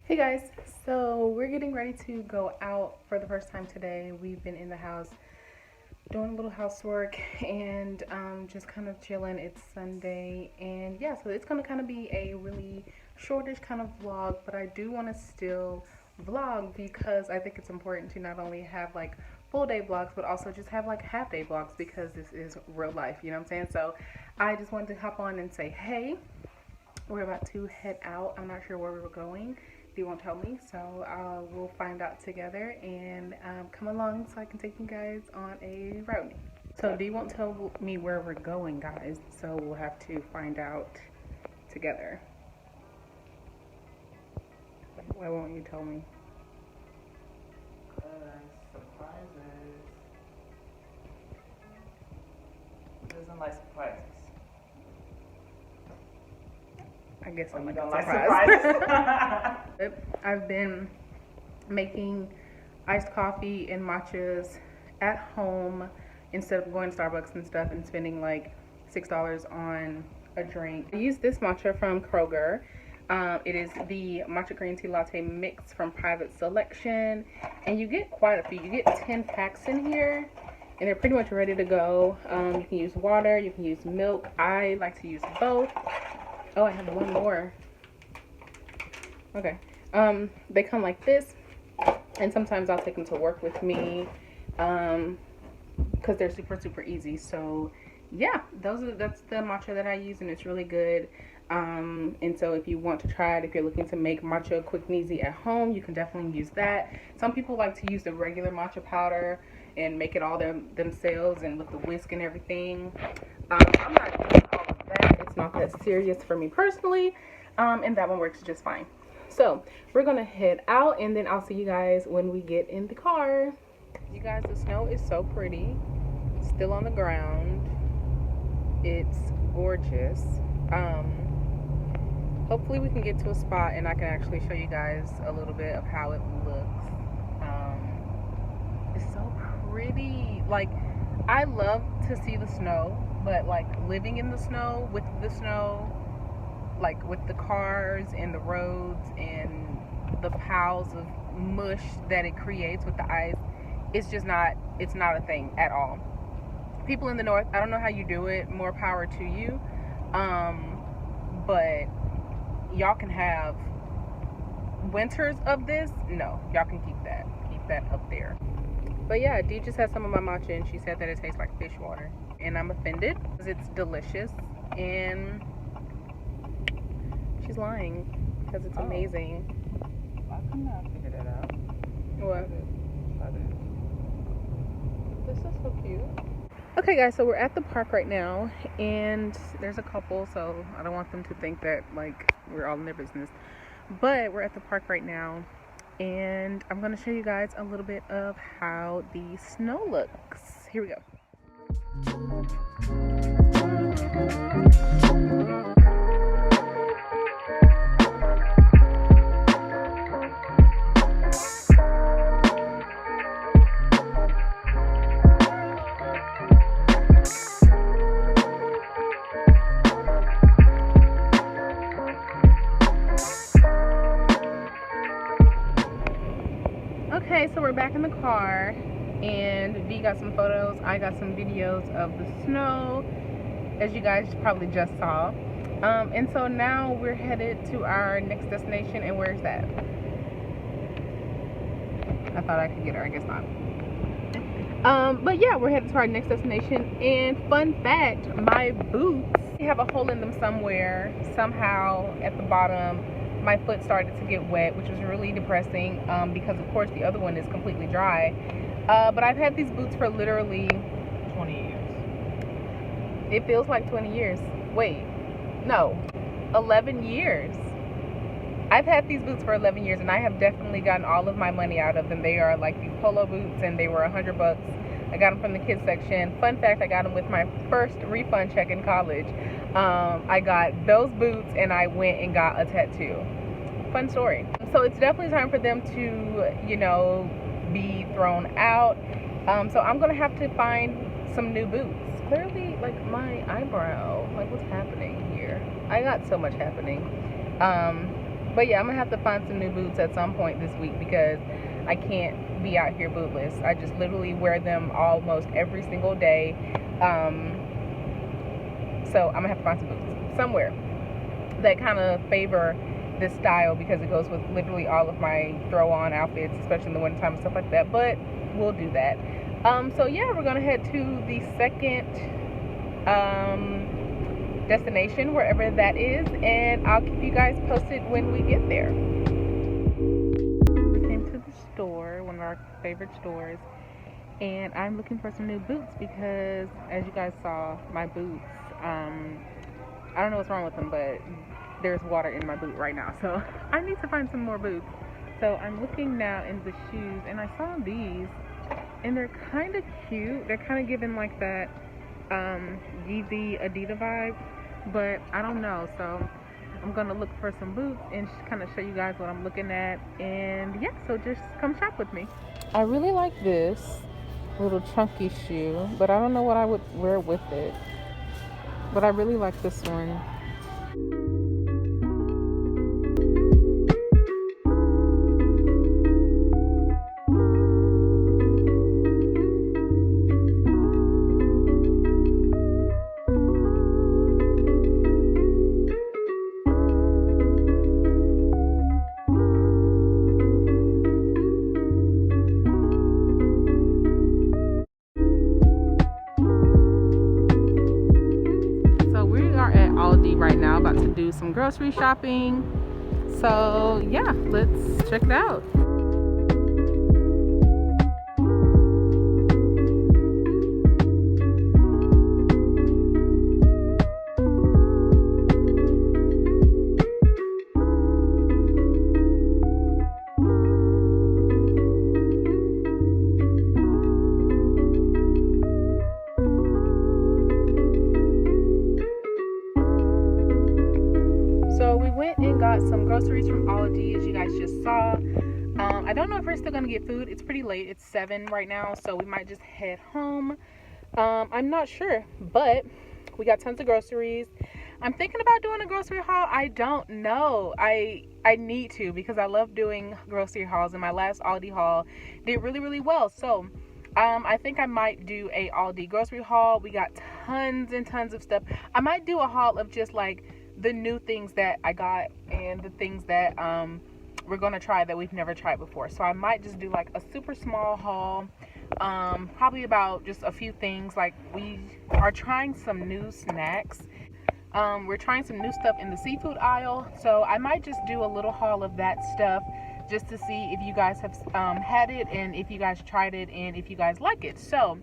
Hey guys, so we're getting ready to go out for the first time today. We've been in the house doing a little housework and just kind of chilling. It's Sunday, and yeah, so it's gonna kind of be a really shortish kind of vlog, but I do want to still vlog because I think it's important to not only have like full day vlogs, but also just have like half day vlogs because this is real life, you know what I'm saying? So I just wanted to hop on and say, hey, we're about to head out. I'm not sure where we're going. Dee won't tell me, so we'll find out together, and come along so I can take you guys on a route. So Dee won't tell me where we're going, guys, so we'll have to find out together. Why won't you tell me? Surprises. Who doesn't like surprises? I guess I'm You like don't a like surprise. surprises? I've been making iced coffee and matchas at home instead of going to Starbucks and stuff and spending like $6 on a drink. I use this matcha from Kroger. It is the matcha green tea latte mix from Private Selection, and you get quite a few. You get 10 packs in here, and they're pretty much ready to go. You can use water, you can use milk. I like to use both. Oh, I have one more. Okay. They come like this, and sometimes I'll take them to work with me because they're super easy. So yeah, that's the matcha that I use, and it's really good. And so if you want to try it, if you're looking to make matcha quick and easy at home, you can definitely use that. Some people like to use the regular matcha powder and make it all themselves and with the whisk and everything. I'm not doing all of that. It's not that serious for me personally, and that one works just fine. So we're gonna head out, and then I'll see you guys when we get in the car. You guys, the snow is so pretty. It's still on the ground. It's gorgeous. Hopefully we can get to a spot and I can actually show you guys a little bit of how it looks. It's so pretty. Like, I love to see the snow, but like living in the snow, with the snow, like with the cars and the roads and the piles of mush that it creates with the ice, it's not a thing at all. People in the north, I don't know how you do it, more power to you, but y'all can have winters of this. No, y'all can keep that up there. But yeah, Dee just had some of my matcha and she said that it tastes like fish water, and I'm offended because it's delicious, and she's lying because it's amazing. Why couldn't I figure that out? What? This is so cute. Okay guys, so we're at the park right now, and there's a couple, so I don't want them to think that like we're all in their business, but we're at the park right now, and I'm going to show you guys a little bit of how the snow looks. Here we go. Okay, so we're back in the car, and V got some photos, I got some videos of the snow, as you guys probably just saw. And so now we're headed to our next destination. And where's that? I thought I could get her, I guess not. But yeah, we're headed to our next destination. And fun fact, my boots have a hole in them somewhere. Somehow at the bottom, my foot started to get wet, which was really depressing, because of course the other one is completely dry. But I've had these boots for literally 20 years. it feels like 20 years. Wait, no, 11 years. I've had these boots for 11 years, and I have definitely gotten all of my money out of them. They are like these polo boots, and they were $100. I got them from the kids section. Fun fact, I got them with my first refund check in college. I got those boots, and I went and got a tattoo. Fun story. So it's definitely time for them to, be thrown out. So I'm going to have to find some new boots. Clearly, like, my eyebrow, like, what's happening here? I got so much happening. But yeah, I'm gonna have to find some new boots at some point this week because I can't be out here bootless. I just literally wear them almost every single day. So I'm gonna have to find some boots somewhere that kind of favor this style because it goes with literally all of my throw-on outfits, especially in the wintertime and stuff like that. But we'll do that. So yeah, we're gonna head to the second destination, wherever that is, and I'll keep you guys posted when we get there. We came to the store, one of our favorite stores, and I'm looking for some new boots because, as you guys saw, my boots, I don't know what's wrong with them, but there's water in my boot right now, so I need to find some more boots. So I'm looking now in the shoes, and I saw these, and they're kind of cute. They're kind of giving like that Yeezy Adidas vibe, but I don't know. So I'm gonna look for some boots and kind of show you guys what I'm looking at. And yeah, so just come shop with me. I really like this little chunky shoe, but I don't know what I would wear with it. But I really like this one. Aldi right now, about to do some grocery shopping. So yeah, let's check it out. So we went and got some groceries from Aldi, as you guys just saw. I don't know if we're still gonna get food. It's pretty late. It's 7 right now, so we might just head home. I'm not sure, but we got tons of groceries. I'm thinking about doing a grocery haul. I don't know. I need to because I love doing grocery hauls, and my last Aldi haul did really, really well. So I think I might do a Aldi grocery haul. We got tons and tons of stuff. I might do a haul of just like the new things that I got and the things that we're gonna try that we've never tried before. So I might just do like a super small haul, probably about just a few things. Like we are trying some new snacks. We're trying some new stuff in the seafood aisle, so I might just do a little haul of that stuff just to see if you guys have had it and if you guys tried it and if you guys like it. So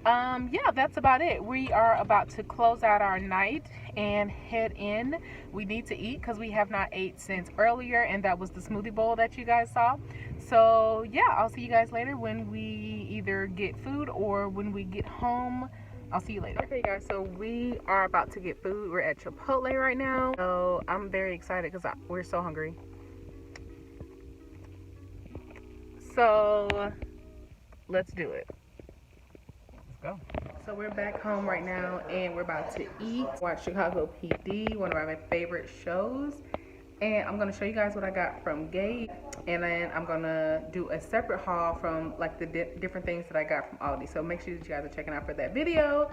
yeah, that's about it. We are about to close out our night and head in. We need to eat because we have not ate since earlier, and that was the smoothie bowl that you guys saw. So yeah, I'll see you guys later when we either get food or when we get home. I'll see you later. Okay guys, so we are about to get food. We're at Chipotle right now, so I'm very excited because we're so hungry. So let's do it. Go. So we're back home right now and we're about to eat. Watch Chicago PD, one of my favorite shows. and I'm gonna show you guys what I got from Gay, and then I'm gonna do a separate haul from like the different things that I got from Aldi. So make sure that you guys are checking out for that video.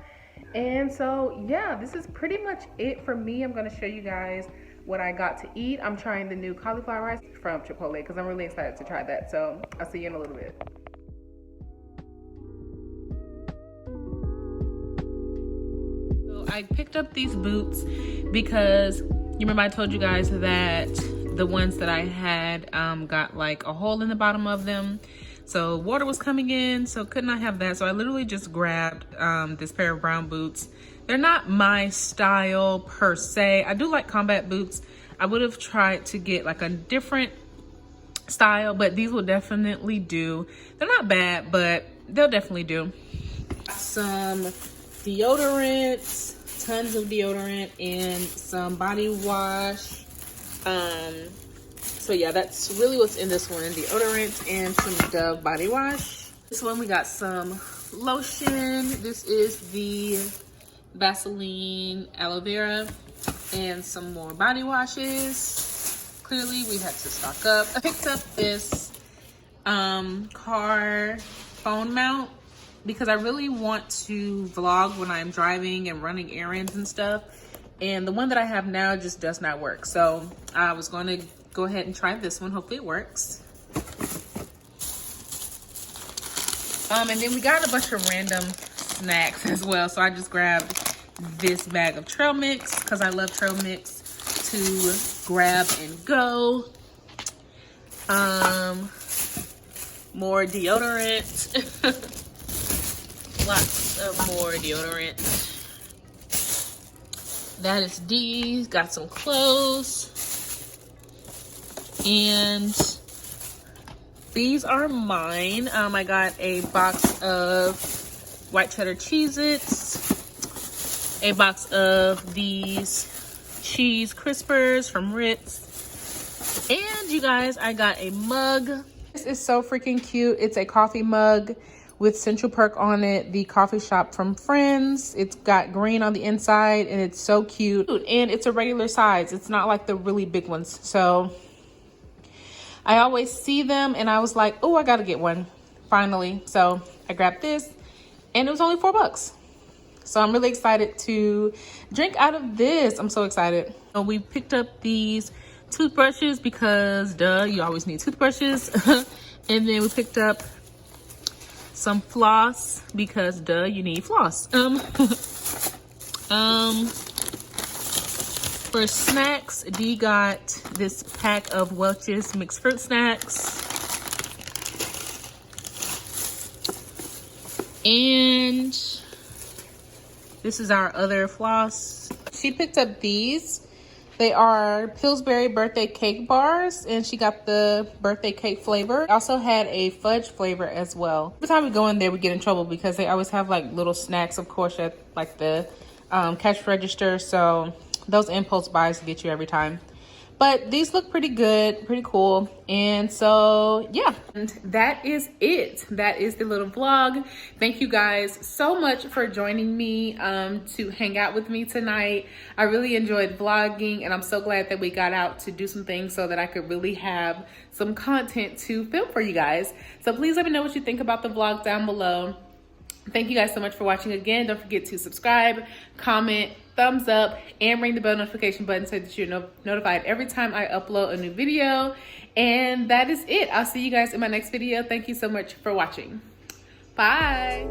And so yeah, this is pretty much it for me. I'm gonna show you guys what I got to eat. I'm trying the new cauliflower rice from Chipotle because I'm really excited to try that. So I'll see you in a little bit. I picked up these boots because you remember I told you guys that the ones that I had got like a hole in the bottom of them, so water was coming in, so could not have that. So I literally just grabbed this pair of brown boots. They're not my style per se. I do like combat boots. I would have tried to get like a different style, but these will definitely do. They're not bad, but they'll definitely do. Some deodorant, tons of deodorant, and some body wash. So yeah, that's really what's in this one: deodorant and some Dove body wash. This one we got some lotion. This is the Vaseline aloe vera, and some more body washes. Clearly we had to stock up. I picked up this car phone mount because I really want to vlog when I'm driving and running errands and stuff. And the one that I have now just does not work. So I was going to go ahead and try this one. Hopefully it works. And then we got a bunch of random snacks as well. So I just grabbed this bag of trail mix because I love trail mix to grab and go. More deodorant. Lots of more deodorant. That is D's. Got some clothes. And these are mine. I got a box of white cheddar Cheez-Its, a box of these cheese crispers from Ritz, and you guys, I got a mug. This is so freaking cute. It's a coffee mug with Central Perk on it, the coffee shop from Friends. It's got green on the inside and it's so cute. And it's a regular size. It's not like the really big ones. So I always see them and I was like, oh, I gotta get one finally. So I grabbed this and it was only $4. So I'm really excited to drink out of this. I'm so excited. So we picked up these toothbrushes because duh, you always need toothbrushes. And then we picked up some floss because duh, you need floss. For snacks, D got this pack of Welch's mixed fruit snacks. And this is our other floss. She picked up these. They are Pillsbury birthday cake bars, and she got the birthday cake flavor. Also had a fudge flavor as well. Every time we go in there, we get in trouble because they always have like little snacks, of course, at like the cash register. So those impulse buys get you every time. But these look pretty good, pretty cool. And so, yeah. And that is it. That is the little vlog. Thank you guys so much for joining me to hang out with me tonight. I really enjoyed vlogging, and I'm so glad that we got out to do some things so that I could really have some content to film for you guys. So please let me know what you think about the vlog down below. Thank you guys so much for watching again. Don't forget to subscribe, comment, thumbs up, and ring the bell notification button so that you're notified every time I upload a new video. And that is it. I'll see you guys in my next video. Thank you so much for watching. Bye.